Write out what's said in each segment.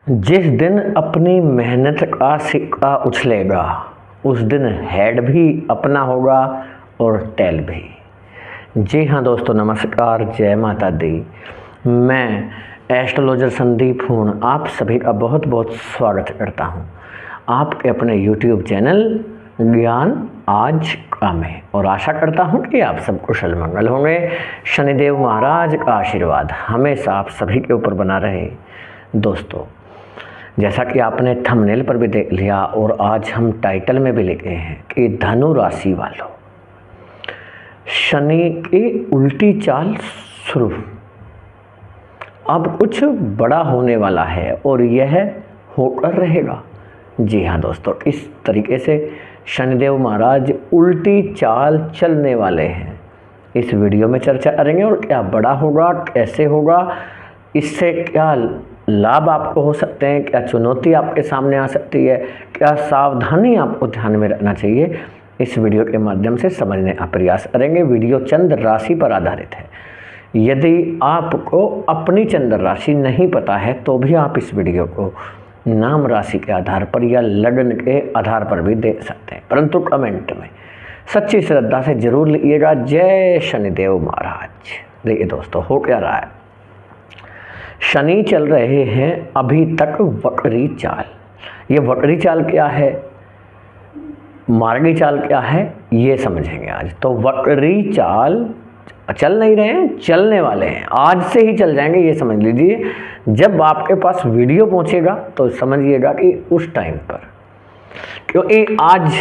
जिस दिन अपनी मेहनत का सिक्का उछलेगा उस दिन हेड भी अपना होगा और टेल भी। जी हाँ दोस्तों, नमस्कार, जय माता दी। मैं एस्ट्रोलॉजर संदीप हूँ, आप सभी का बहुत बहुत स्वागत करता हूँ आपके अपने यूट्यूब चैनल ज्ञान आज का में। और आशा करता हूँ कि आप सब कुशल मंगल होंगे। शनिदेव महाराज का आशीर्वाद हमेशा आप सभी के ऊपर बना रहे। दोस्तों, जैसा कि आपने थंबनेल पर भी देख लिया और आज हम टाइटल में भी लिखे हैं कि धनु राशि वालों, शनि की उल्टी चाल शुरू। अब कुछ बड़ा होने वाला है और यह होकर रहेगा। जी हाँ दोस्तों, इस तरीके से शनिदेव महाराज उल्टी चाल चलने वाले हैं। इस वीडियो में चर्चा करेंगे और क्या बड़ा होगा, कैसे होगा, इससे क्या लाभ आपको हो सकते हैं, क्या चुनौती आपके सामने आ सकती है, क्या सावधानी आपको ध्यान में रखना चाहिए, इस वीडियो के माध्यम से समझने का प्रयास करेंगे। वीडियो चंद्र राशि पर आधारित है। यदि आपको अपनी चंद्र राशि नहीं पता है तो भी आप इस वीडियो को नाम राशि के आधार पर या लग्न के आधार पर भी देख सकते हैं, परंतु कमेंट में सच्ची श्रद्धा से जरूर लिखिएगा जय शनिदेव महाराज। देखिए दोस्तों, हो क्या रहा है, शनि चल रहे हैं अभी तक वक्री चाल। ये वक्री चाल क्या है, मार्गी चाल क्या है, ये समझेंगे आज। तो वक्री चाल चल नहीं रहे हैं, चलने वाले हैं, आज से ही चल जाएंगे, ये समझ लीजिए। जब आपके पास वीडियो पहुंचेगा तो समझिएगा कि उस टाइम पर, क्योंकि आज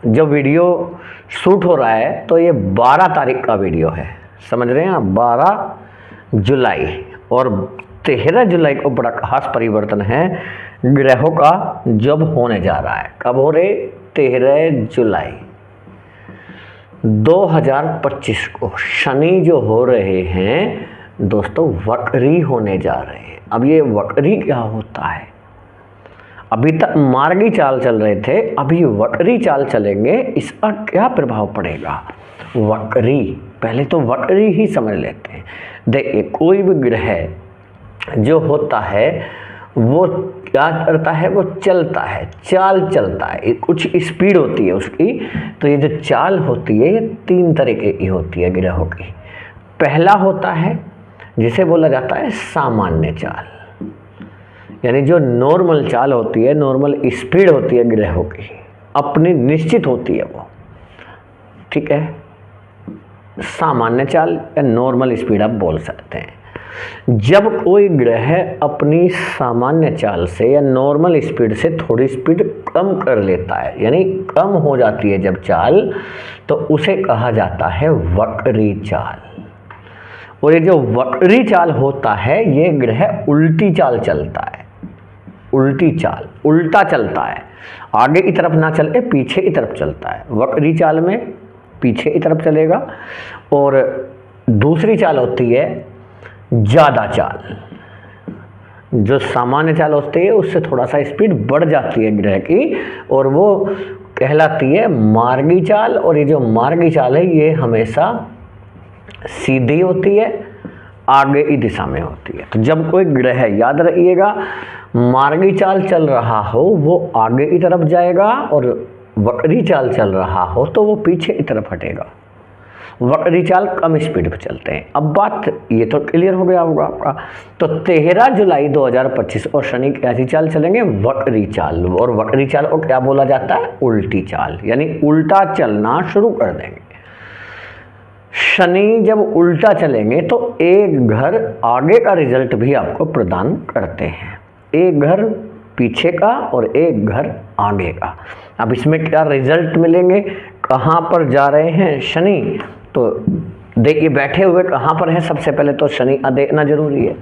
जब वीडियो शूट हो रहा है तो ये 12 तारीख का वीडियो है, समझ रहे हैं आप, 12 जुलाई। और 13 जुलाई को बड़ा खास परिवर्तन है ग्रहों का जब होने जा रहा है। कब हो रहे, 13 जुलाई 2025 को शनि जो हो रहे हैं दोस्तों, वक्री होने जा रहे हैं। अब ये वक्री क्या होता है, अभी तक मार्गी चाल चल रहे थे, अभी वक्री चाल चलेंगे, इसका क्या प्रभाव पड़ेगा। वक्री, पहले तो वक्री ही समझ लेते हैं। देखिए, कोई भी ग्रह जो होता है वो क्या करता है, वो चलता है, चाल चलता है, कुछ स्पीड होती है उसकी। तो ये जो चाल होती है ये 3 तरीके की होती है ग्रहों की। पहला होता है जिसे बोला जाता है सामान्य चाल, यानी जो नॉर्मल चाल होती है, नॉर्मल स्पीड होती है ग्रहों की, अपनी निश्चित होती है वो, ठीक है, सामान्य चाल या नॉर्मल स्पीड आप बोल सकते हैं। जब कोई ग्रह अपनी सामान्य चाल से या नॉर्मल स्पीड से थोड़ी स्पीड कम कर लेता है, यानी कम हो जाती है जब चाल, तो उसे कहा जाता है वक्री चाल। और ये जो वक्री चाल होता है ये ग्रह उल्टी चाल चलता है, उल्टी चाल, उल्टा चलता है, आगे की तरफ ना चल के पीछे की तरफ चलता है। वक्री चाल में पीछे की तरफ चलेगा। और दूसरी चाल होती है ज़्यादा चाल, जो सामान्य चाल होती है उससे थोड़ा सा स्पीड बढ़ जाती है ग्रह की, और वो कहलाती है मार्गी चाल। और ये जो मार्गी चाल है ये हमेशा सीधी होती है, आगे की दिशा में होती है। तो जब कोई ग्रह, याद रखिएगा, मार्गी चाल चल रहा हो वो आगे की तरफ जाएगा, और वक्री चाल चल रहा हो तो वो पीछे की तरफ हटेगा। वक्री चाल कम स्पीड पर चलते हैं। अब बात ये तो क्लियर हो गया होगा आपका। तो 13 जुलाई 2025 और शनि कैसी चाल चलेंगे, वक्री चाल। और वक्री चाल को क्या बोला जाता है, उल्टी चाल, यानी उल्टा चलना शुरू कर देंगे। शनि जब उल्टा चलेंगे तो एक घर आगे का रिजल्ट भी आपको प्रदान करते हैं, एक घर पीछे का और एक घर आगे का। अब इसमें क्या रिजल्ट मिलेंगे, कहाँ पर जा रहे हैं शनि, तो देखिए बैठे हुए कहाँ पर हैं। सबसे पहले तो शनि का देखना जरूरी है।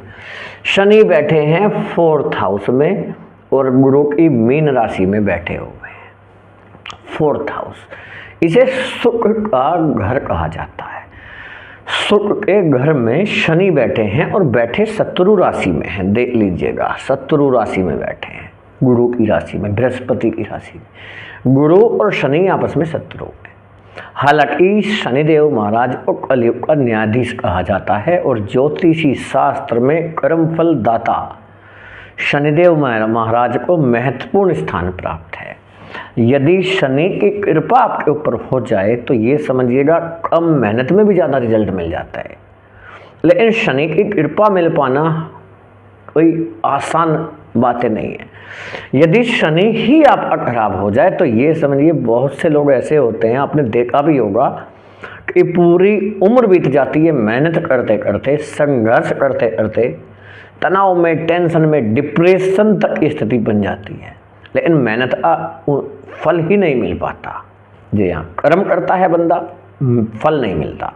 शनि बैठे हैं 4th हाउस में और गुरु की मीन राशि में बैठे हुए हैं। 4th हाउस, इसे शुक्र का घर कहा जाता है। शुक्र के घर में शनि बैठे हैं और बैठे शत्रु राशि में हैं। देख लीजिएगा, शत्रु राशि में बैठे हैं, गुरु की राशि में, बृहस्पति की राशि में। गुरु और शनि आपस में शत्रु हैं। हालांकि शनिदेव महाराज को कलयुग का न्यायाधीश कहा जाता है और ज्योतिषी शास्त्र में कर्मफल दाता शनिदेव महाराज को महत्वपूर्ण स्थान प्राप्त है। यदि शनि की कृपा आपके ऊपर हो जाए तो ये समझिएगा कम मेहनत में भी ज़्यादा रिजल्ट मिल जाता है। लेकिन शनि की कृपा मिल पाना कोई आसान बातें नहीं है। यदि शनि ही आपका खराब हो जाए तो ये समझिए बहुत से लोग ऐसे होते हैं, आपने देखा भी होगा कि पूरी उम्र बीत जाती है मेहनत करते करते, संघर्ष करते करते, तनाव में, टेंशन में, डिप्रेशन तक की स्थिति बन जाती है, लेकिन मेहनत का फल ही नहीं मिल पाता। जी हाँ, कर्म करता है बंदा, फल नहीं मिलता।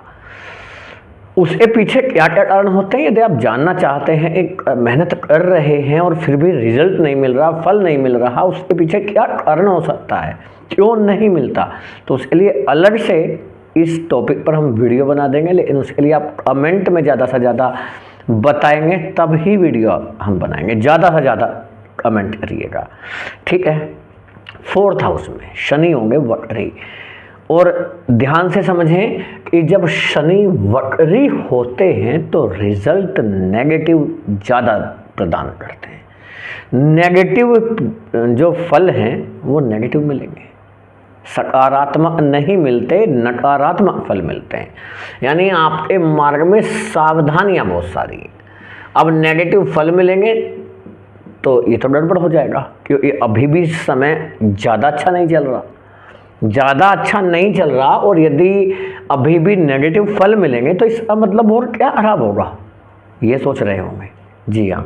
उसके पीछे क्या क्या कारण होते हैं, यदि आप जानना चाहते हैं, एक मेहनत कर रहे हैं और फिर भी रिजल्ट नहीं मिल रहा, फल नहीं मिल रहा, उसके पीछे क्या कारण हो सकता है, क्यों नहीं मिलता, तो उसके लिए अलग से इस टॉपिक पर हम वीडियो बना देंगे। लेकिन उसके लिए आप कमेंट में ज़्यादा से ज़्यादा बताएंगे तब ही वीडियो हम बनाएंगे। ज़्यादा से ज़्यादा कमेंट करिएगा, ठीक है। 4th हाउस में शनि होंगे वक्री, और ध्यान से समझें कि जब शनि वक्री होते हैं तो रिजल्ट नेगेटिव ज़्यादा प्रदान करते हैं। नेगेटिव जो फल हैं वो नेगेटिव मिलेंगे, सकारात्मक नहीं मिलते, नकारात्मक फल मिलते हैं। यानी आपके मार्ग में सावधानियां बहुत सारी हैं। अब नेगेटिव फल मिलेंगे तो ये तो गड़बड़ हो जाएगा, क्योंकि अभी भी समय ज़्यादा अच्छा नहीं चल रहा, ज़्यादा अच्छा नहीं चल रहा। और यदि अभी भी नेगेटिव फल मिलेंगे तो इसका मतलब और क्या खराब होगा, ये सोच रहे होंगे। जी हाँ,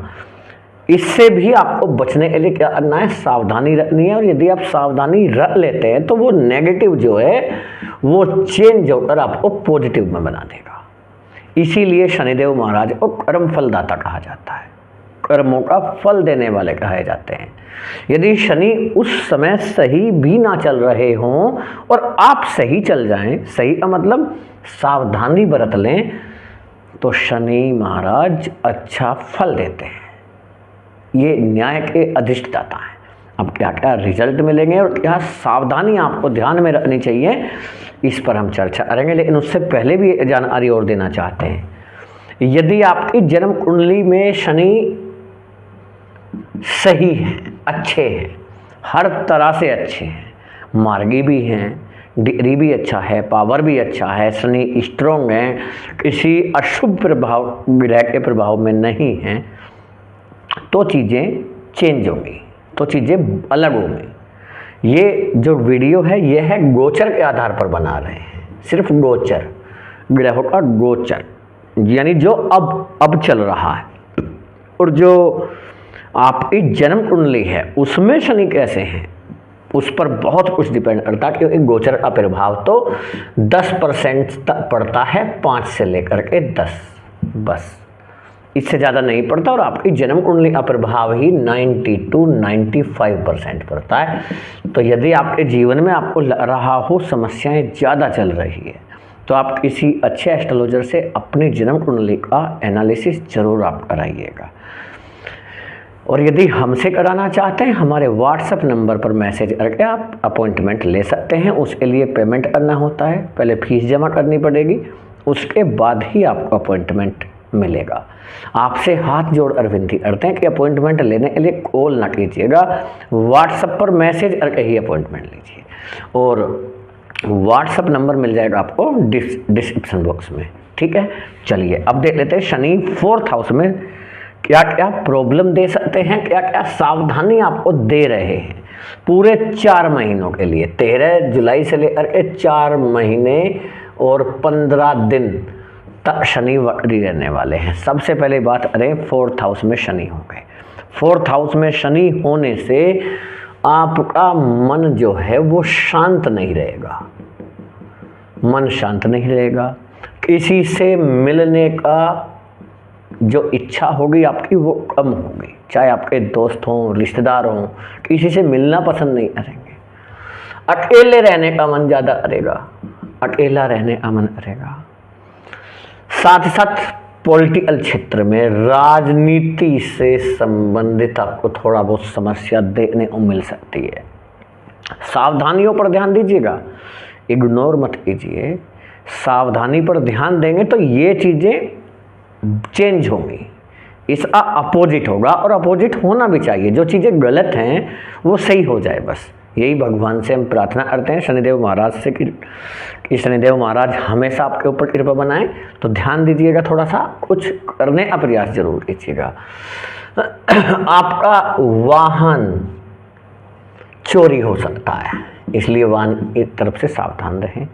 इससे भी आपको बचने के लिए क्या करना है, सावधानी रखनी है। और यदि आप सावधानी रख लेते हैं तो वो नेगेटिव जो है वो चेंज होकर आपको पॉजिटिव में बना देगा। इसीलिए शनिदेव महाराज को कर्म फलदाता कहा जाता है, कर्मों का फल देने वाले कहे जाते हैं। यदि शनि उस समय सही भी ना चल रहे हों और आप सही चल जाएं, सही का मतलब सावधानी बरत लें, तो शनि महाराज अच्छा फल देते हैं। ये न्याय के अधिष्ठाता हैं। अब क्या क्या रिजल्ट मिलेंगे और क्या सावधानी आपको ध्यान में रखनी चाहिए, इस पर हम चर्चा करेंगे। लेकिन उससे पहले भी जानकारी और देना चाहते हैं, यदि आपकी जन्म कुंडली में शनि सही है, अच्छे हैं, हर तरह से अच्छे हैं, मार्गी भी हैं, डिग्री भी अच्छा है, पावर भी अच्छा है, शनि स्ट्रोंग हैं, किसी अशुभ प्रभाव ग्रह के प्रभाव में नहीं हैं, तो चीज़ें चेंज होंगी, तो चीज़ें अलग होंगी। ये जो वीडियो है ये है गोचर के आधार पर बना रहे हैं, सिर्फ गोचर, ग्रहों का गोचर, यानी जो अब चल रहा है। और जो आपकी जन्म कुंडली है उसमें शनि कैसे हैं उस पर बहुत कुछ डिपेंड करता है, क्योंकि गोचर का प्रभाव तो 10% तक पड़ता है, 5 से लेकर के 10, बस इससे ज़्यादा नहीं पड़ता। और आपकी जन्म कुंडली का प्रभाव ही 90 to 95% पड़ता है। तो यदि आपके जीवन में आपको लग रहा हो समस्याएं ज़्यादा चल रही है तो आप किसी अच्छे एस्ट्रोलॉजर से अपनी जन्म कुंडली का एनालिसिस जरूर आप कराइएगा। और यदि हमसे कराना चाहते हैं, हमारे व्हाट्सएप नंबर पर मैसेज करके आप अपॉइंटमेंट ले सकते हैं। उसके लिए पेमेंट करना होता है, पहले फीस जमा करनी पड़ेगी, उसके बाद ही आपको अपॉइंटमेंट मिलेगा। आपसे हाथ जोड़ कर विनती करते हैं कि अपॉइंटमेंट लेने के लिए कॉल ना कीजिएगा, व्हाट्सएप पर मैसेज करके ही अपॉइंटमेंट लीजिए। और व्हाट्सएप नंबर मिल जाएगा आपको डिस्क्रिप्शन बॉक्स में, ठीक है। चलिए अब देख लेते हैं शनि 4th हाउस में क्या क्या प्रॉब्लम दे सकते हैं, क्या क्या सावधानी आपको दे रहे हैं पूरे 4 महीनों के लिए। 13 जुलाई से लेकर के 4 महीने और 15 दिन तक शनि वक्री रहने वाले हैं। सबसे पहले बात करें 4th हाउस में शनि होंगे। 4th हाउस में शनि होने से आपका मन जो है वो शांत नहीं रहेगा, मन शांत नहीं रहेगा। किसी से मिलने का जो इच्छा होगी आपकी वो कम होगी, चाहे आपके दोस्त हों, रिश्तेदार हों, किसी से मिलना पसंद नहीं करेंगे। अकेले रहने का मन ज़्यादा करेगा, अकेला रहने का मन करेगा। साथ ही साथ पॉलिटिकल क्षेत्र में, राजनीति से संबंधित आपको थोड़ा बहुत समस्या देखने को मिल सकती है। सावधानियों पर ध्यान दीजिएगा, इग्नोर मत कीजिए। सावधानी पर ध्यान देंगे तो ये चीज़ें चेंज होंगी, इसका अपोजिट होगा, और अपोजिट होना भी चाहिए। जो चीज़ें गलत हैं वो सही हो जाए, बस यही भगवान से हम प्रार्थना करते हैं, शनिदेव महाराज से कि शनिदेव महाराज हमेशा आपके ऊपर कृपा बनाएं। तो ध्यान दीजिएगा, थोड़ा सा कुछ करने का प्रयास जरूर कीजिएगा। आपका वाहन चोरी हो सकता है, इसलिए वाहन की तरफ से सावधान रहें।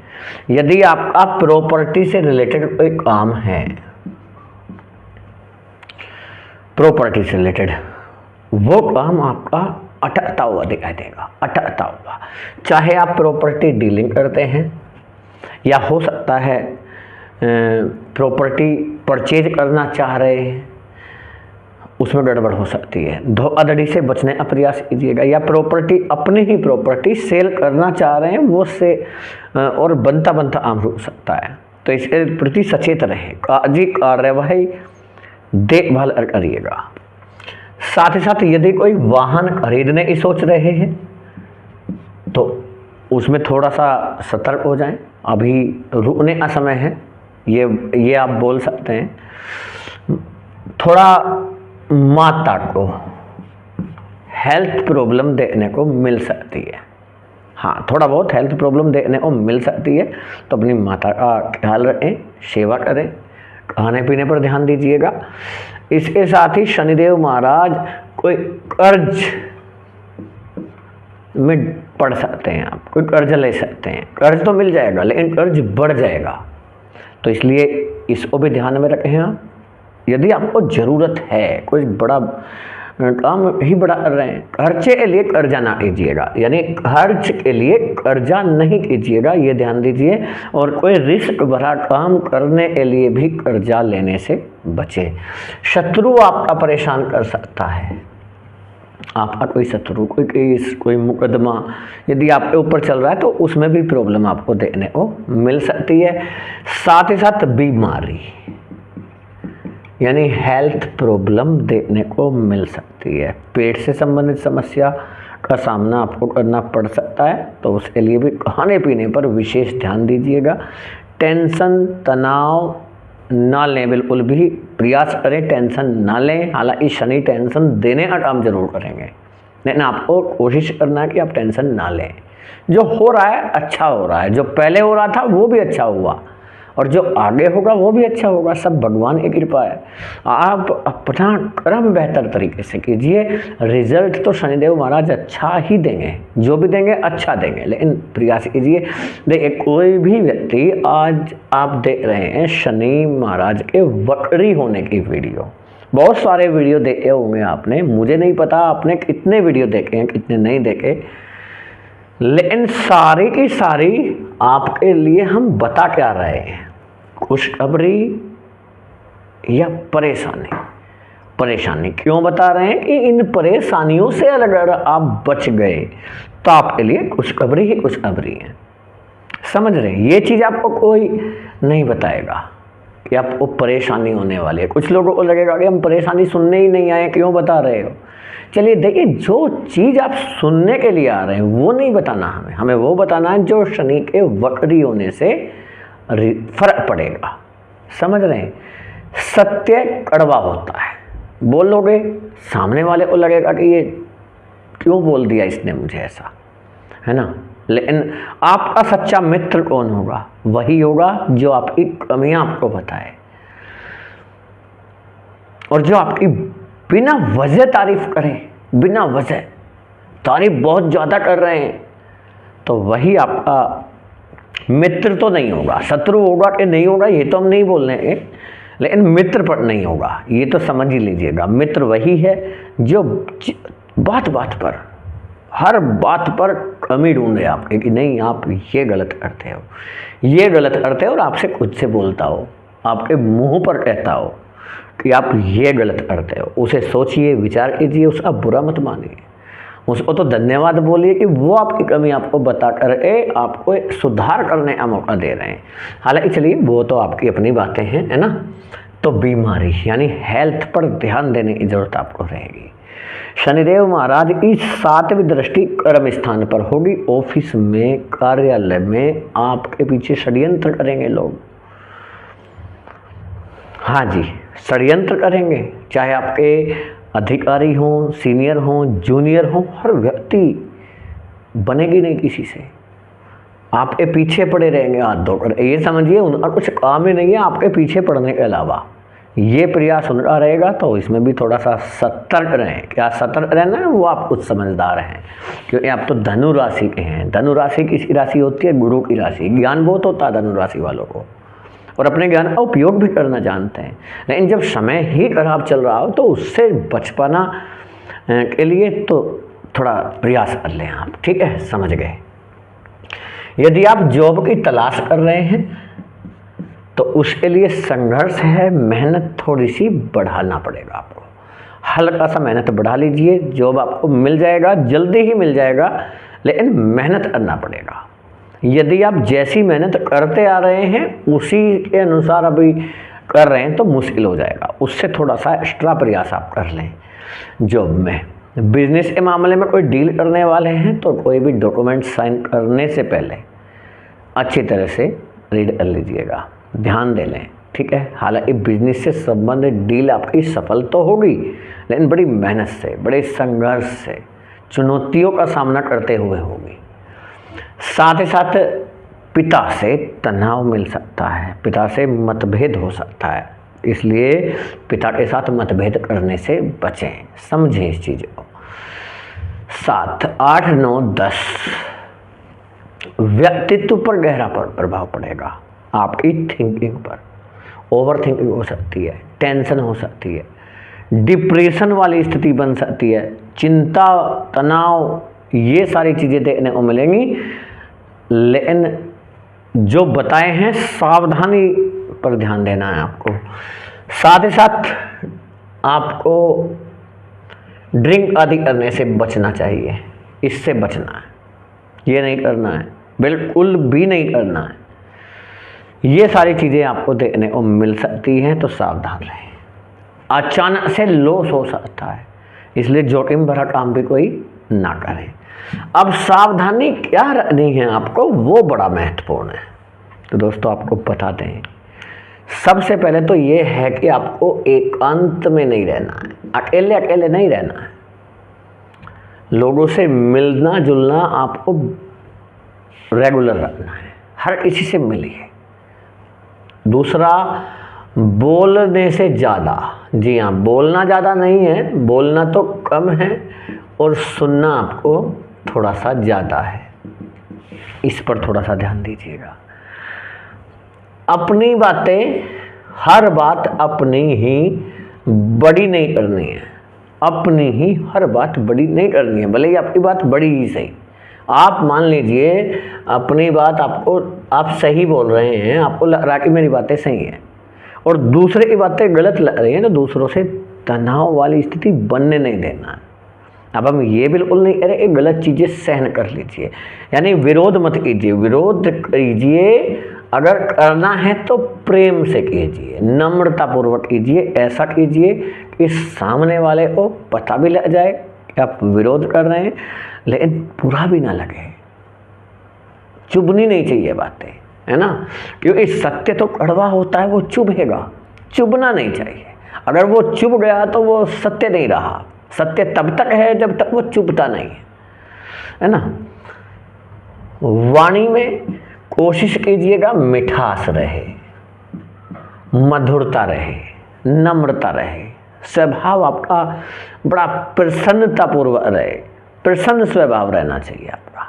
यदि आपका प्रॉपर्टी से रिलेटेड कोई काम है, प्रॉपर्टी से रिलेटेड, वो काम आपका अटकता हुआ दिखाई देगा, अटकता हुआ। चाहे आप प्रॉपर्टी डीलिंग करते हैं, या हो सकता है प्रॉपर्टी परचेज करना चाह रहे हैं, उसमें गड़बड़ हो सकती है। धोखाधड़ी से बचने का प्रयास कीजिएगा। या प्रॉपर्टी, अपनी ही प्रॉपर्टी सेल करना चाह रहे हैं, वो से और बनता बनता आम हो सकता है। तो इसके प्रति सचेत रहें, काजी कार्यवाही देखभाल करिएगा। साथ ही साथ यदि कोई वाहन खरीदने की सोच रहे हैं तो उसमें थोड़ा सा सतर्क हो जाएं। अभी रुकने का समय है, ये आप बोल सकते हैं। थोड़ा माता को हेल्थ प्रॉब्लम देखने को मिल सकती है, हाँ थोड़ा बहुत हेल्थ प्रॉब्लम देखने को मिल सकती है। तो अपनी माता का ख्याल रखें, सेवा करें, खाने पीने पर ध्यान दीजिएगा। इसके साथ ही शनिदेव महाराज कोई कर्ज में पड़ सकते हैं, आप कोई कर्ज ले सकते हैं। कर्ज तो मिल जाएगा लेकिन कर्ज बढ़ जाएगा, तो इसलिए इसको भी ध्यान में रखें आप। यदि आपको ज़रूरत है, कोई बड़ा काम ही बड़ा कर रहे हैं, खर्चे के लिए कर्जा ना कीजिएगा, यानी खर्च के लिए कर्जा नहीं कीजिएगा, ये ध्यान दीजिए। और कोई रिस्क भरा काम करने के लिए भी कर्जा लेने से बचे। शत्रु आपका परेशान कर सकता है, आपका कोई शत्रु, कोई केस, कोई मुकदमा यदि आपके ऊपर चल रहा है तो उसमें भी प्रॉब्लम आपको देखने को मिल सकती है। साथ ही साथ बीमारी यानी हेल्थ प्रॉब्लम देखने को मिल सकती है। पेट से संबंधित समस्या का सामना आपको करना पड़ सकता है, तो उसके लिए भी खाने पीने पर विशेष ध्यान दीजिएगा। टेंशन तनाव ना लें, बिल्कुल भी प्रयास करें टेंशन ना लें। हालांकि शनि टेंशन देने का काम जरूर करेंगे, लेकिन आपको कोशिश करना है कि आप टेंशन ना लें। जो हो रहा है अच्छा हो रहा है, जो पहले हो रहा था वो भी अच्छा हुआ, और जो आगे होगा वो भी अच्छा होगा। सब भगवान की कृपा है। आप अपना कर्म बेहतर तरीके से कीजिए, रिजल्ट तो शनिदेव महाराज अच्छा ही देंगे, जो भी देंगे अच्छा देंगे, लेकिन प्रयास कीजिए। देखिए, कोई भी व्यक्ति, आज आप देख रहे हैं शनि महाराज के वक्री होने की वीडियो, बहुत सारे वीडियो देखे होंगे आपने, मुझे नहीं पता आपने कितने वीडियो देखे हैं कितने नहीं देखे, लेकिन सारी की सारी आपके लिए हम बता क्या रहे हैं, खुशखबरी या परेशानी। परेशानी क्यों बता रहे हैं कि इन परेशानियों से अगर आप बच गए तो आपके लिए खुशखबरी ही खुशखबरी है। समझ रहे हैं, ये चीज़ आपको कोई नहीं बताएगा कि आपको परेशानी होने वाली है। कुछ लोगों को लगेगा कि हम परेशानी सुनने ही नहीं आए, क्यों बता रहे हो। चलिए देखिए, जो चीज़ आप सुनने के लिए आ रहे हैं वो नहीं बताना हमें वो बताना है जो शनि के वक्री होने से फर्क पड़ेगा। समझ रहे हैं, सत्य कड़वा होता है, बोलोगे सामने वाले को लगेगा कि ये क्यों बोल दिया इसने मुझे ऐसा, है ना। लेकिन आपका सच्चा मित्र कौन होगा, वही होगा जो आपकी कमियां आपको बताए, और जो आपकी बिना वजह तारीफ करें, बिना वजह तारीफ बहुत ज़्यादा कर रहे हैं, तो वही आपका मित्र तो नहीं होगा। शत्रु होगा कि नहीं होगा ये तो हम नहीं बोल रहे हैं, लेकिन मित्र पर नहीं होगा, ये तो समझ ही लीजिएगा। मित्र वही है जो बात बात पर, हर बात पर कमी ढूंढे आपके कि नहीं आप ये गलत करते हो, ये गलत करते हो, और आपसे खुद से बोलता हो, आपके मुंह पर कहता हो कि आप ये गलत करते हो। उसे सोचिए, विचार कीजिए, उसका बुरा मत मानिए, उसको तो धन्यवाद बोलिए कि वो आपकी कमी आपको बता कर आपको सुधार करने का मौका दे रहे हैं। हालांकि चलिए वो तो आपकी अपनी बातें हैं, है ना। तो बीमारी यानी हेल्थ पर ध्यान देने की जरूरत आपको रहेगी। शनिदेव महाराज की 7वीं दृष्टि कर्म स्थान पर होगी। ऑफिस में, कार्यालय में आपके पीछे षड्यंत्र करेंगे लोग, हाँ जी षड्यंत्र करेंगे, चाहे आपके अधिकारी हों, सीनियर हों, जूनियर हों, हर व्यक्ति बनेगी नहीं किसी से। आपके पीछे पड़े रहेंगे हाथ धोकर, ये समझिए उनका कुछ काम ही नहीं है आपके पीछे पड़ने के अलावा। ये प्रयास उनका रहेगा, तो इसमें भी थोड़ा सा सतर्क रहें। क्या सतर्क रहना है, वो आप कुछ समझदार हैं, क्योंकि आप तो धनु राशि के हैं। धनु राशि किसी राशि होती है? गुरु की राशि। ज्ञान बहुत होता है धनु राशि वालों को, और अपने ज्ञान का उपयोग भी करना जानते हैं। लेकिन जब समय ही खराब चल रहा हो तो उससे बच पाना के लिए तो थोड़ा प्रयास कर लें आप, ठीक है, समझ गए। यदि आप जॉब की तलाश कर रहे हैं तो उसके लिए संघर्ष है, मेहनत थोड़ी सी बढ़ाना पड़ेगा आपको। हल्का सा मेहनत बढ़ा लीजिए, जॉब आपको मिल जाएगा, जल्दी ही मिल जाएगा, लेकिन मेहनत करना पड़ेगा। यदि आप जैसी मेहनत करते आ रहे हैं उसी के अनुसार अभी कर रहे हैं तो मुश्किल हो जाएगा, उससे थोड़ा सा एक्स्ट्रा प्रयास आप कर लें। जॉब में, बिजनेस के मामले में कोई डील करने वाले हैं तो कोई भी डॉक्यूमेंट साइन करने से पहले अच्छी तरह से रीड कर लीजिएगा, ध्यान दे लें, ठीक है। हालांकि बिजनेस से संबंधित डील आपकी सफल तो होगी, लेकिन बड़ी मेहनत से, बड़े संघर्ष से, चुनौतियों का सामना करते हुए होगी। साथ ही साथ पिता से तनाव मिल सकता है, पिता से मतभेद हो सकता है, इसलिए पिता के साथ मतभेद करने से बचें, समझें इस चीज़ को। 7, 8, 9, 10 व्यक्तित्व पर गहरा प्रभाव पड़ेगा, आपकी थिंकिंग पर। ओवर थिंकिंग हो सकती है, टेंशन हो सकती है, डिप्रेशन वाली स्थिति बन सकती है, चिंता, तनाव, ये सारी चीज़ें देखने को मिलेंगी। लेकिन जो बताए हैं सावधानी पर ध्यान देना है आपको। साथ ही साथ आपको ड्रिंक आदि करने से बचना चाहिए, इससे बचना है, ये नहीं करना है, बिल्कुल भी नहीं करना है। ये सारी चीज़ें आपको देखने को मिल सकती हैं, तो सावधान रहें। अचानक से लॉस हो सकता है, इसलिए जोखिम भरा काम भी कोई ना करें। अब सावधानी क्या रखनी है आपको, वो बड़ा महत्वपूर्ण है। तो दोस्तों आपको बता दें, सबसे पहले तो ये है कि आपको एकांत में नहीं रहना है, अकेले अकेले नहीं रहना है। लोगों से मिलना जुलना आपको रेगुलर रखना है, हर किसी से मिलिए। दूसरा, बोलने से ज़्यादा, जी हाँ, बोलना ज़्यादा नहीं है, बोलना तो कम है, और सुनना आपको थोड़ा सा ज़्यादा है, इस पर थोड़ा सा ध्यान दीजिएगा। अपनी बातें, हर बात अपनी ही बड़ी नहीं करनी है, अपनी ही हर बात बड़ी नहीं करनी है, भले ही आपकी बात बड़ी ही सही। आप मान लीजिए अपनी बात आप सही बोल रहे हैं, आपको लग रहा है कि मेरी बातें सही हैं, और दूसरे की बातें गलत लग रही हैं, तो दूसरों से तनाव वाली स्थिति बनने नहीं देना है। अब हम ये बिल्कुल नहीं कह रहे कि गलत चीज़ें सहन कर लीजिए, यानी विरोध मत कीजिए, विरोध कीजिए अगर करना है तो प्रेम से कीजिए, नम्रतापूर्वक कीजिए, ऐसा कीजिए कि सामने वाले को पता भी लग जाए कि आप विरोध कर रहे हैं, लेकिन बुरा भी ना लगे। चुभनी नहीं चाहिए बातें, है ना, क्योंकि सत्य तो कड़वा होता है, वो चुभेगा, चुभना नहीं चाहिए। अगर वो चुभ गया तो वो सत्य नहीं रहा। सत्य तब तक है जब तक वो चुभता नहीं है ना। वाणी में कोशिश कीजिएगा मिठास रहे, मधुरता रहे, नम्रता रहे, स्वभाव आपका बड़ा प्रसन्नतापूर्वक रहे, प्रसन्न स्वभाव रहना चाहिए आपका।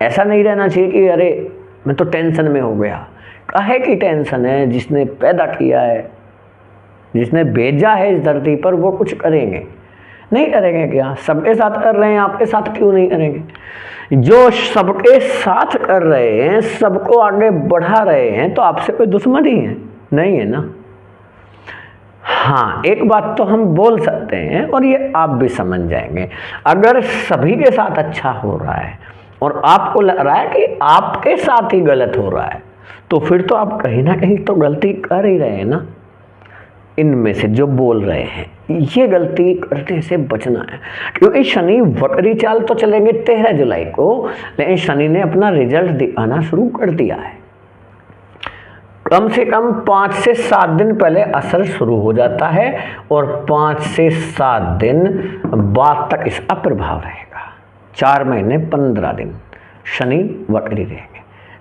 ऐसा नहीं रहना चाहिए कि अरे मैं तो टेंशन में हो गया। काहे की टेंशन है? जिसने पैदा किया है, जिसने भेजा है इस धरती पर, वो कुछ करेंगे नहीं करेंगे क्या? सबके साथ कर रहे हैं, आपके साथ क्यों नहीं करेंगे? जो सबके साथ कर रहे हैं, सबको आगे बढ़ा रहे हैं, तो आपसे कोई दुश्मनी है नहीं है ना। हाँ, एक बात तो हम बोल सकते हैं और ये आप भी समझ जाएंगे, अगर सभी के साथ अच्छा हो रहा है और आपको लग रहा है कि आपके साथ ही गलत हो रहा है, तो फिर तो आप कहीं ना कहीं तो गलती कर ही रहे हैं ना। इनमें से जो बोल रहे हैं, ये गलती करने से बचना है, क्योंकि शनि वक्री चाल तो चलेंगे 13 जुलाई को, लेकिन शनि ने अपना रिजल्ट दिखाना शुरू कर दिया है। कम से कम 5 से 7 दिन पहले असर शुरू हो जाता है और 5 से 7 दिन बाद तक इसका प्रभाव रहेगा। 4 महीने 15 दिन शनि वक्री रहेंगे।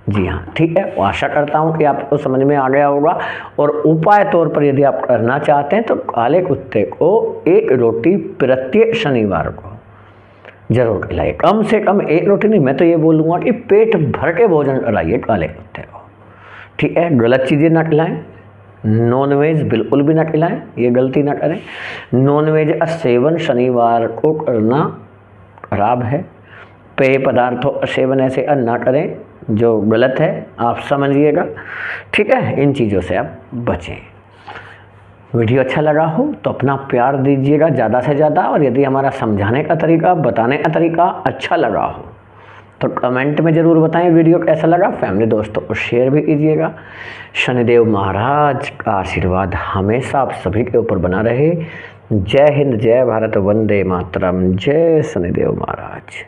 जी हाँ, ठीक है। आशा करता हूँ कि आपको समझ में आ गया होगा। और उपाय तौर पर यदि आप करना चाहते हैं तो काले कुत्ते को एक रोटी प्रत्येक शनिवार को जरूर खिलाइए। कम से कम एक रोटी नहीं, मैं तो ये बोलूँगा कि पेट भर के भोजन कराइए काले कुत्ते को, ठीक है। गलत चीज़ें ना खिलाएं, नॉनवेज बिल्कुल भी ना खिलाएं, ये गलती ना करें। नॉनवेज का सेवन शनिवार को करना खराब है। पेय पदार्थों का सेवन ऐसे ना करें जो गलत है, आप समझिएगा, ठीक है। इन चीज़ों से आप बचें। वीडियो अच्छा लगा हो तो अपना प्यार दीजिएगा ज़्यादा से ज़्यादा। और यदि हमारा समझाने का तरीका, बताने का तरीका अच्छा लगा हो तो कमेंट में ज़रूर बताएं वीडियो कैसा लगा। फैमिली दोस्तों को शेयर भी कीजिएगा। शनिदेव महाराज का आशीर्वाद हमेशा आप सभी के ऊपर बना रहे। जय हिंद, जय भारत, वंदे मातरम, जय शनिदेव महाराज।